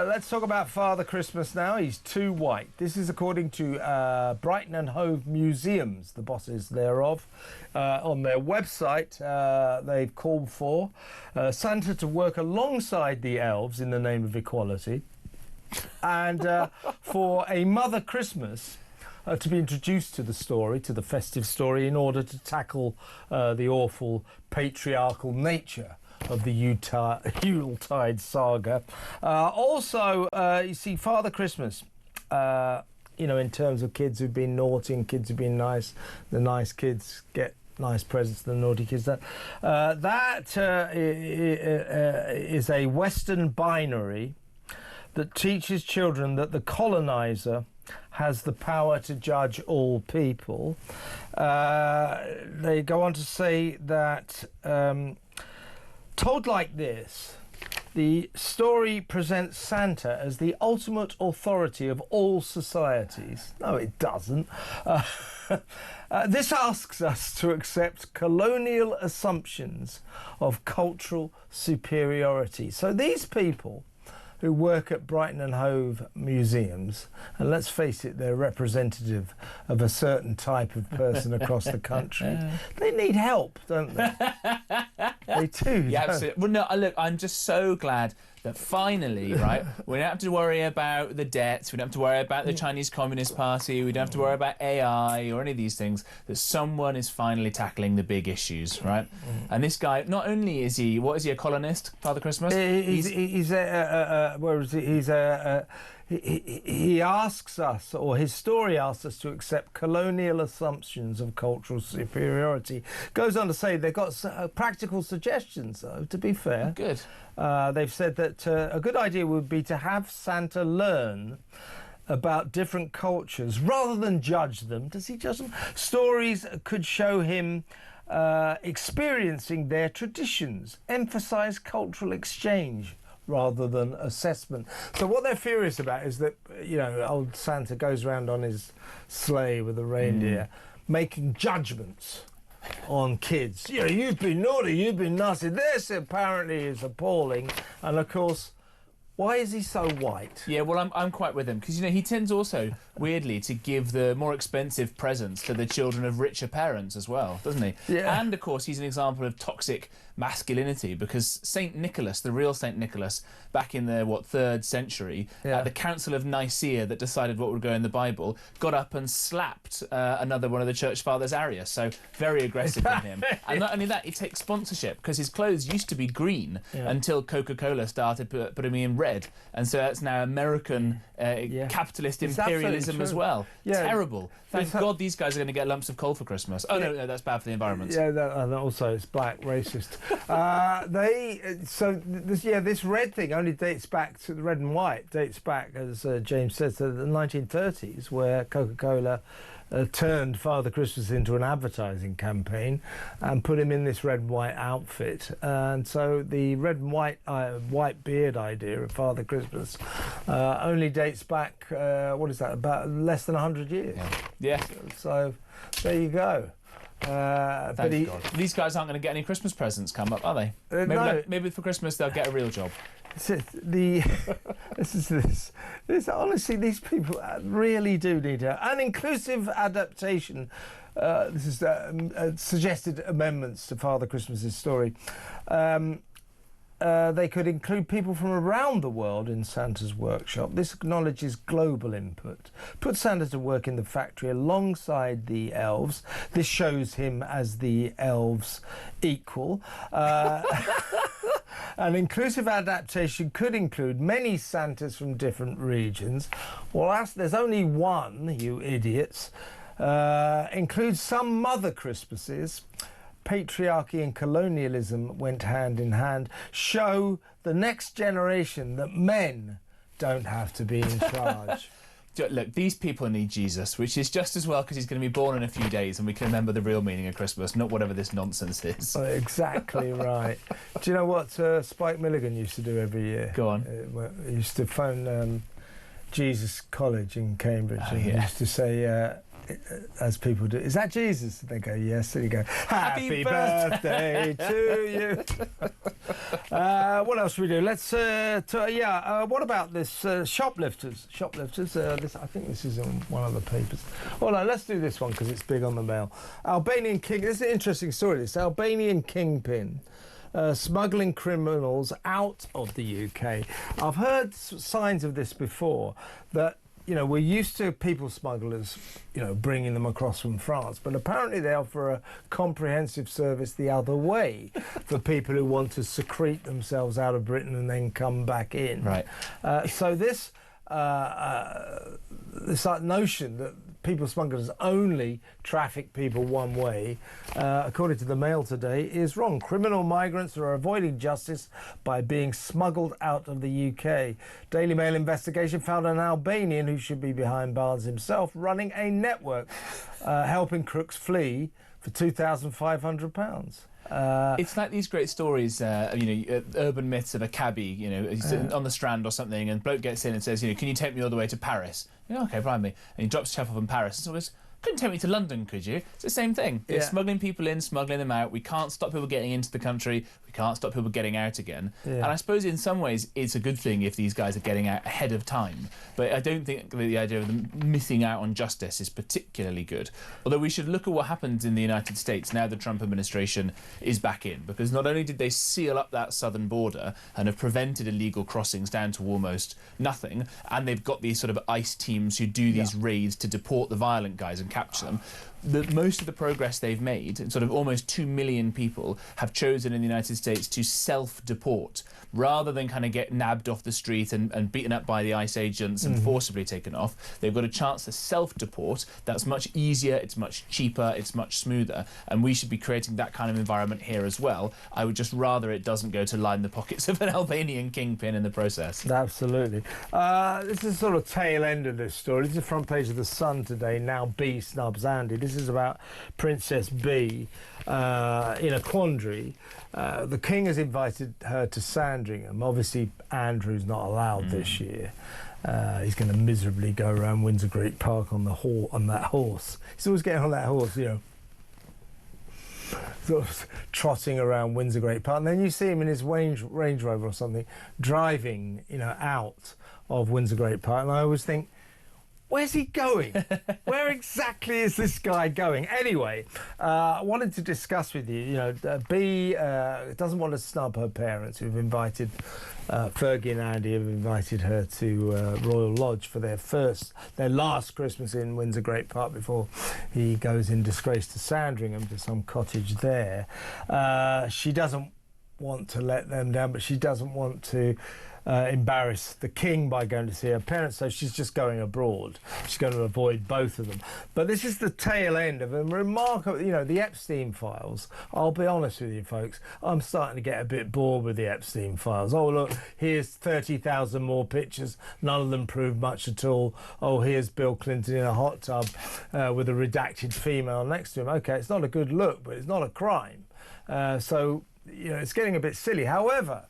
let's talk about Father Christmas now. He's too white. This is according to Brighton and Hove Museums, the bosses thereof. On their website, they've called for Santa to work alongside the elves in the name of equality, and for a Mother Christmas to be introduced to the story, to the festive story, in order to tackle the awful patriarchal nature of the Yuletide saga. Also, you see, Father Christmas, you know, in terms of kids who've been naughty and kids who've been nice, the nice kids get nice presents, the naughty kids. That is a Western binary that teaches children that the colonizer has the power to judge all people. They go on to say that told like this, the story presents Santa as the ultimate authority of all societies. No, it doesn't. This asks us to accept colonial assumptions of cultural superiority. So these people who work at Brighton and Hove Museums, and let's face it, they're representative of a certain type of person across the country. They need help, don't they? They do. Yeah, absolutely. Well, no, look, I'm just so glad that finally, right, we don't have to worry about the debts, we don't have to worry about the Chinese Communist Party, we don't have to worry about AI or any of these things, that someone is finally tackling the big issues, right? And this guy, not only is he, what is he, a colonist, Father Christmas? He asks us, or his story asks us, to accept colonial assumptions of cultural superiority. Goes on to say they've got practical suggestions, though, to be fair. Good. They've said that a good idea would be to have Santa learn about different cultures rather than judge them. Does he judge them? Stories could show him experiencing their traditions, emphasise cultural exchange rather than assessment. So what they're furious about is that, you know, old Santa goes around on his sleigh with a reindeer, making judgments on kids. You know, you've been naughty, you've been nasty. This apparently is appalling. And of course, why is he so white? Yeah, well, I'm quite with him, because, you know, he tends also, weirdly, to give the more expensive presents to the children of richer parents as well, doesn't he? Yeah. And, of course, he's an example of toxic masculinity, because St. Nicholas, the real St. Nicholas, back in the, 3rd century, at the Council of Nicaea that decided what would go in the Bible, got up and slapped another one of the church fathers, Arius, so very aggressive in him. And not only that, he takes sponsorship, because his clothes used to be green until Coca-Cola started putting me in red. And so that's now American capitalist imperialism as well. Terrible. Thank God these guys are going to get lumps of coal for Christmas. Oh, no, that's bad for the environment. Yeah, and also it's black, racist. This red thing only dates back to the red and white, dates back, as James says, to the 1930s, where Coca-Cola turned Father Christmas into an advertising campaign and put him in this red and white outfit. And so the red and white beard idea of Father Christmas only dates back, about less than 100 years. Yeah. So there you go. Thank God. These guys aren't going to get any Christmas presents come up, are they? Maybe for Christmas they'll get a real job. Honestly, these people really do need an inclusive adaptation. This is suggested amendments to Father Christmas's story. They could include people from around the world in Santa's workshop. This acknowledges global input. Put Santa to work in the factory alongside the elves. This shows him as the elves' equal. An inclusive adaptation could include many Santas from different regions. Well, there's only one, you idiots. Includes some Mother Christmases. Patriarchy and colonialism went hand in hand. Show the next generation that men don't have to be in charge. Look, these people need Jesus, which is just as well because he's going to be born in a few days and we can remember the real meaning of Christmas, not whatever this nonsense is. Exactly right. Do you know what Spike Milligan used to do every year? Go on. He used to phone Jesus College in Cambridge and he used to say, as people do. Is that Jesus? They go, yes. And you go, happy birthday to you. What else should we do? Let's, what about this shoplifters? Shoplifters, I think this is in one of the papers. Well, no, let's do this one because it's big on the mail. Albanian king, this is an interesting story, this Albanian kingpin. Smuggling criminals out of the UK. I've heard signs of this before, that, you know, we're used to people smugglers, you know, bringing them across from France, but apparently they offer a comprehensive service the other way for people who want to secrete themselves out of Britain and then come back in. Right. So this notion that people smugglers only traffic people one way, according to the Mail today, is wrong. Criminal migrants are avoiding justice by being smuggled out of the UK. Daily Mail investigation found an Albanian, who should be behind bars himself, running a network helping crooks flee for £2,500. It's like these great stories, urban myths of a cabbie, you know, he's sitting on the Strand or something, and bloke gets in and says, you know, can you take me all the way to Paris? You know, okay, bribe me. And he drops himself off in Paris. And so goes, couldn't take me to London, could you? It's the same thing. They're smuggling people in, smuggling them out. We can't stop people getting into the country. We can't stop people getting out again. Yeah. And I suppose in some ways it's a good thing if these guys are getting out ahead of time. But I don't think the idea of them missing out on justice is particularly good. Although we should look at what happens in the United States now the Trump administration is back in. Because not only did they seal up that southern border and have prevented illegal crossings down to almost nothing, and they've got these sort of ICE teams who do these raids to deport the violent guys and capture them. Most of the progress they've made, sort of almost 2 million people, have chosen in the United States to self-deport rather than kind of get nabbed off the street and beaten up by the ICE agents and forcibly taken off. They've got a chance to self-deport. That's much easier, it's much cheaper, it's much smoother, and we should be creating that kind of environment here as well. I would just rather it doesn't go to line the pockets of an Albanian kingpin in the process. Absolutely. This is sort of tail end of this story. This is the front page of The Sun today. Now B snubs Andy. This is about Princess B in a quandary. The King has invited her to Sandringham. Obviously, Andrew's not allowed this year. He's going to miserably go around Windsor Great Park on that horse. He's always getting on that horse, you know, sort of trotting around Windsor Great Park. And then you see him in his Range Rover or something, driving, you know, out of Windsor Great Park. And I always think, where's he going? Where exactly is this guy going? Anyway, I wanted to discuss with you, you know, B doesn't want to snub her parents who've invited, Fergie and Andy have invited her to Royal Lodge for their last Christmas in Windsor Great Park before he goes in disgrace to Sandringham, to some cottage there. She doesn't want to let them down, but she doesn't want to embarrass the King by going to see her parents, so she's just going abroad. She's going to avoid both of them. But this is the tail end of a remarkable, you know, the Epstein files. I'll be honest with you, folks, I'm starting to get a bit bored with the Epstein files. Oh, look, here's 30,000 more pictures. None of them prove much at all. Oh, here's Bill Clinton in a hot tub with a redacted female next to him. OK, it's not a good look, but it's not a crime. So, you know, it's getting a bit silly. However,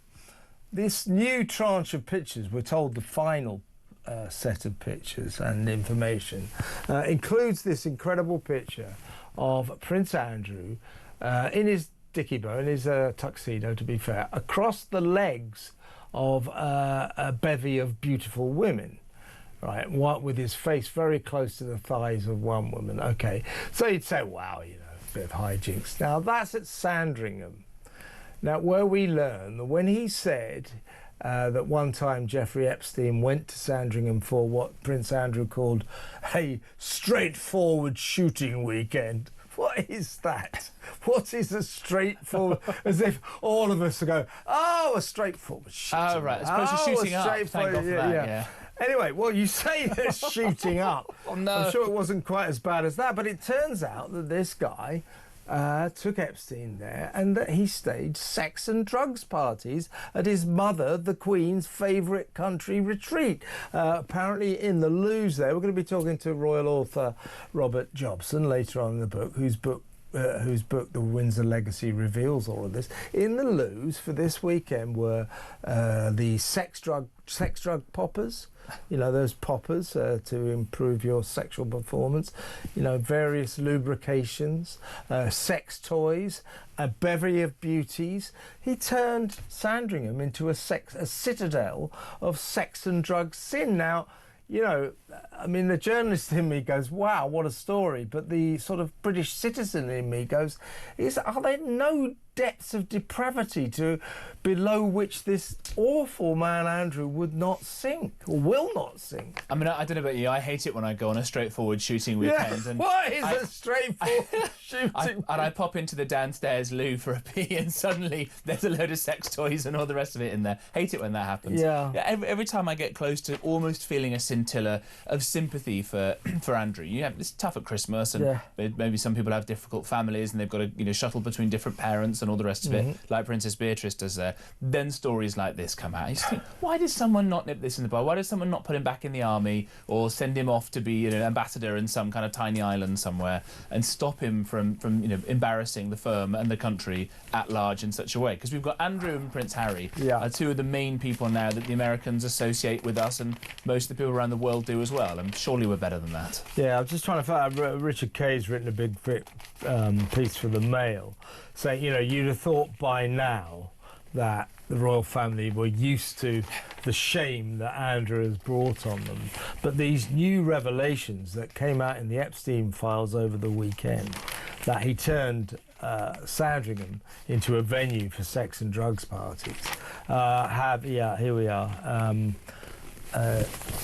this new tranche of pictures, we're told the final set of pictures and information, includes this incredible picture of Prince Andrew in his dicky bow, in his tuxedo, to be fair, across the legs of a bevy of beautiful women. Right, with his face very close to the thighs of one woman. OK, so you'd say, wow, you know, a bit of hijinks. Now, that's at Sandringham. Now, where we learn that when he said that one time Jeffrey Epstein went to Sandringham for what Prince Andrew called a straightforward shooting weekend. What is that? What is a straightforward? As if all of us go, oh, a straightforward shooting. Oh, right, as opposed to shooting up. Thank God for that, yeah. Anyway, well, you say they're shooting up. Oh, no. I'm sure it wasn't quite as bad as that, but it turns out that this guy took Epstein there and that he staged sex and drugs parties at his mother, the Queen's favourite country retreat. Apparently in the loos there, we're going to be talking to royal author Robert Jobson later on in the book, whose book The Windsor Legacy reveals all of this. In the loos for this weekend were the sex, sex drug poppers. You know, those poppers to improve your sexual performance. You know, various lubrications, sex toys, a bevy of beauties. He turned Sandringham into a citadel of sex and drug sin. Now, you know, I mean, the journalist in me goes, wow, what a story. But the sort of British citizen in me goes, are there no depths of depravity below which this awful man Andrew would not sink, or will not sink? I mean, I don't know about you, I hate it when I go on a straightforward shooting weekend. Yeah. And what is a straightforward shooting and I pop into the downstairs loo for a pee, and suddenly there's a load of sex toys and all the rest of it in there. Hate it when that happens. Yeah. Every time I get close to almost feeling a scintilla of sympathy for Andrew. It's tough at Christmas, and maybe some people have difficult families and they've got to shuttle between different parents and all the rest of it, like Princess Beatrice does there. Then stories like this come out. You just think, why did someone not nip this in the bud? Why did someone not put him back in the army, or send him off to be an ambassador in some kind of tiny island somewhere, and stop him from embarrassing the firm and the country at large in such a way? Because we've got Andrew and Prince Harry, are two of the main people now that the Americans associate with us, and most of the people around the world do as well, and surely we're better than that. Yeah, I'm just trying to find out. Richard Kay's written a big piece for the Mail saying, you'd have thought by now that the royal family were used to the shame that Andrew has brought on them. But these new revelations that came out in the Epstein files over the weekend, that he turned Sandringham into a venue for sex and drugs parties, here we are.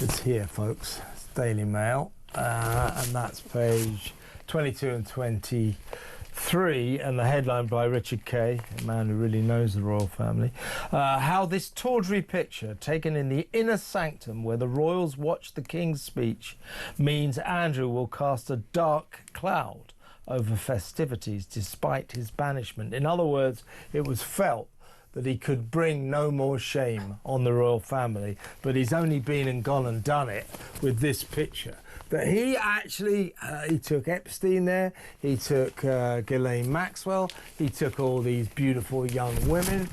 It's here, folks. It's Daily Mail, and that's page 22 and 23, and the headline by Richard Kay, a man who really knows the royal family. How this tawdry picture, taken in the inner sanctum where the royals watch the King's speech, means Andrew will cast a dark cloud over festivities despite his banishment. In other words, it was felt that he could bring no more shame on the royal family, but he's only been and gone and done it with this picture. That he actually, he took Epstein there, he took Ghislaine Maxwell, he took all these beautiful young women,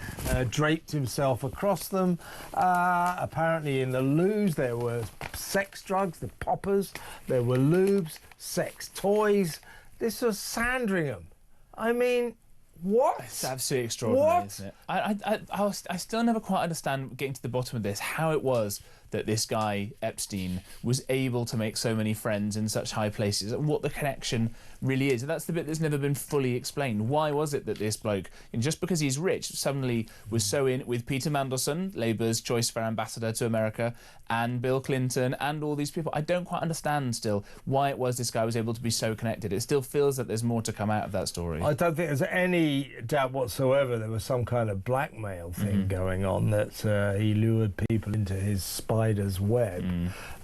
draped himself across them. Apparently in the loos there were sex drugs, the poppers, there were lubes, sex toys. This was Sandringham. I mean, what? It's absolutely extraordinary, isn't it? I still never quite understand, getting to the bottom of this, how it was that this guy, Epstein, was able to make so many friends in such high places, and what the connection really is. And that's the bit that's never been fully explained. Why was it that this bloke, and just because he's rich, suddenly was so in with Peter Mandelson, Labour's choice for ambassador to America, and Bill Clinton, and all these people? I don't quite understand still why it was this guy was able to be so connected. It still feels that there's more to come out of that story. I don't think there's any doubt whatsoever there was some kind of blackmail thing going on, that he lured people into his spider's web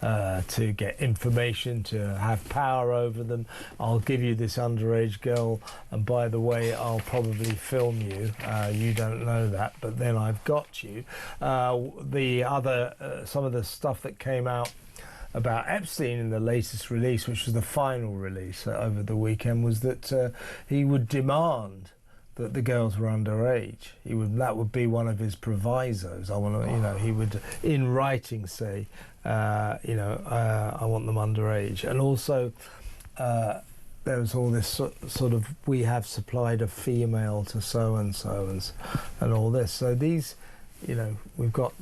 to get information, to have power over them. I'll give you this underage girl, and by the way, I'll probably film you. You don't know that, but then I've got you. The other, some of the stuff that came out about Epstein in the latest release, which was the final release over the weekend, was that he would demand that the girls were underage. That would be one of his provisos. I want to, he would, in writing, say, I want them underage. And also, there was all this sort of, we have supplied a female to so and so, and all this. So these, we've got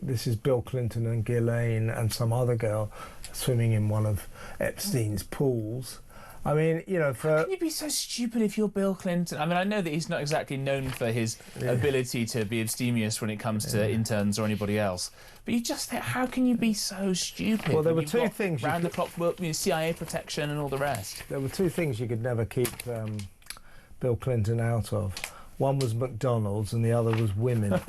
this is Bill Clinton and Ghislaine and some other girl swimming in one of Epstein's pools. I mean, How can you be so stupid if you're Bill Clinton? I mean, I know that he's not exactly known for his ability to be abstemious when it comes to interns or anybody else, but you just think, how can you be so stupid? Well, there were two things. Round-the-clock CIA protection and all the rest. There were two things you could never keep Bill Clinton out of. One was McDonald's and the other was women.